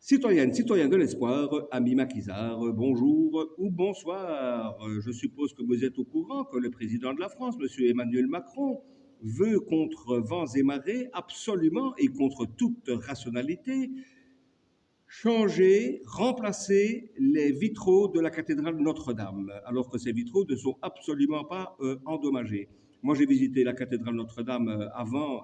Citoyennes, citoyens de l'espoir, amis maquisards, bonjour ou bonsoir. Je suppose que vous êtes au courant que le président de la France, M. Emmanuel Macron, veut contre vents et marées, absolument et contre toute rationalité, changer, remplacer les vitraux de la cathédrale Notre-Dame, alors que ces vitraux ne sont absolument pas endommagés. Moi, j'ai visité la cathédrale Notre-Dame avant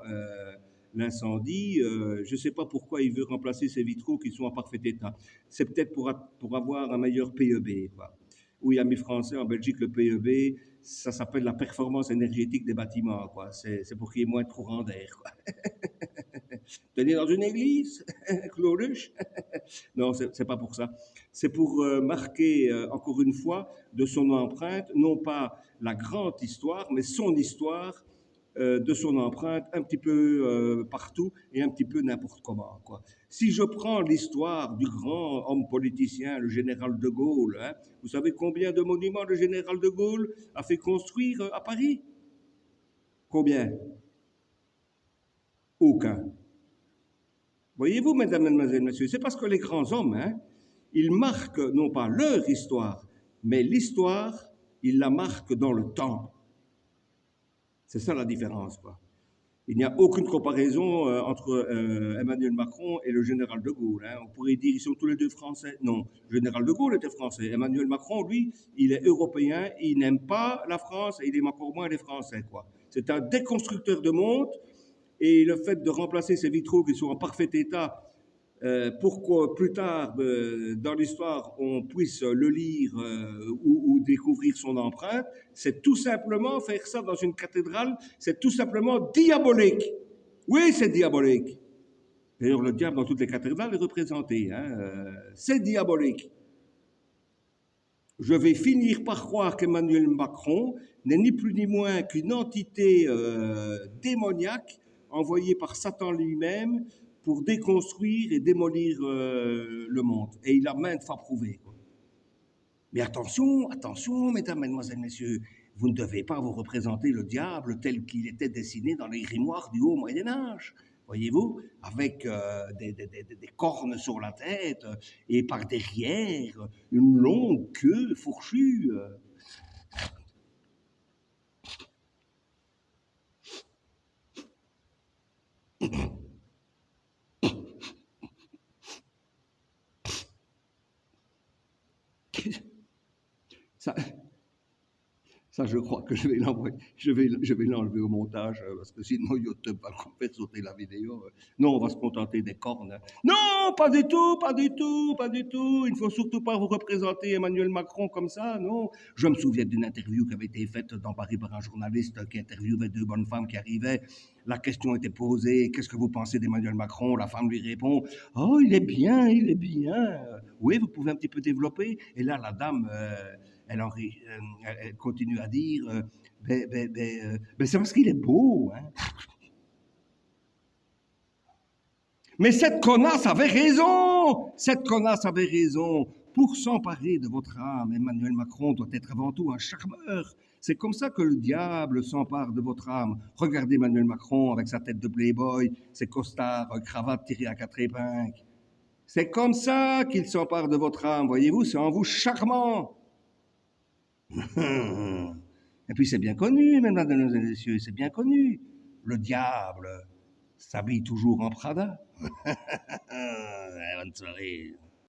l'incendie. Je ne sais pas pourquoi il veut remplacer ces vitraux qui sont en parfait état. C'est peut-être pour avoir un meilleur PEB, quoi. Oui, amis français, en Belgique, le PEB, ça s'appelle la performance énergétique des bâtiments, quoi. C'est pour qu'il y ait moins de courant d'air, quoi. Tenez dans une église, Claudius. Non, c'est pas pour ça. C'est pour marquer, encore une fois, de son empreinte, non pas la grande histoire, mais son histoire, de son empreinte, un petit peu partout et un petit peu n'importe comment, quoi. Si je prends l'histoire du grand homme politicien, le général de Gaulle, hein, vous savez combien de monuments le général de Gaulle a fait construire à Paris? Combien? Aucun. Voyez-vous, mesdames, mesdemoiselles, messieurs, c'est parce que les grands hommes, hein, ils marquent non pas leur histoire, mais l'histoire, ils la marquent dans le temps. C'est ça la différence, quoi. Il n'y a aucune comparaison entre Emmanuel Macron et le général de Gaulle. Hein. On pourrait dire qu'ils sont tous les deux français. Non, le général de Gaulle était français. Emmanuel Macron, lui, il est européen, il n'aime pas la France et il aime encore moins les Français, quoi. C'est un déconstructeur de monde et le fait de remplacer ces vitraux qui sont en parfait état pour que plus tard, dans l'histoire, on puisse le lire ou découvrir son empreinte, c'est tout simplement faire ça dans une cathédrale, c'est tout simplement diabolique. Oui, c'est diabolique. D'ailleurs, le diable dans toutes les cathédrales est représenté. Hein, c'est diabolique. Je vais finir par croire qu'Emmanuel Macron n'est ni plus ni moins qu'une entité démoniaque envoyée par Satan lui-même pour déconstruire et démolir le monde. Et il a maintes fois prouvé. Mais attention, attention, mesdames, mesdemoiselles, messieurs, vous ne devez pas vous représenter le diable tel qu'il était dessiné dans les grimoires du haut Moyen-Âge. Voyez-vous, avec des cornes sur la tête et par derrière une longue queue fourchue. Ça, Ça, je crois que je vais l'envoyer, je vais l'enlever au montage, parce que sinon YouTube va faire sauter la vidéo. Non, on va se contenter des cornes. Hein. Non, pas du tout, pas du tout, pas du tout. Il ne faut surtout pas vous représenter Emmanuel Macron comme ça, non. Je me souviens d'une interview qui avait été faite dans Paris par un journaliste qui interviewait deux bonnes femmes qui arrivaient. La question était posée, qu'est-ce que vous pensez d'Emmanuel Macron? La femme lui répond, oh, il est bien, il est bien. Oui, vous pouvez un petit peu développer. Et là, la dame... elle continue à dire c'est parce qu'il est beau. Hein. Mais cette connasse avait raison. Cette connasse avait raison. Pour s'emparer de votre âme, Emmanuel Macron doit être avant tout un charmeur. C'est comme ça que le diable s'empare de votre âme. Regardez Emmanuel Macron avec sa tête de playboy, ses costards, cravates tirées à 4 épingles. C'est comme ça qu'il s'empare de votre âme, voyez-vous, c'est en vous charmant. Et puis c'est bien connu, mesdames et messieurs, c'est bien connu. Le diable s'habille toujours en Prada. Bonne soirée.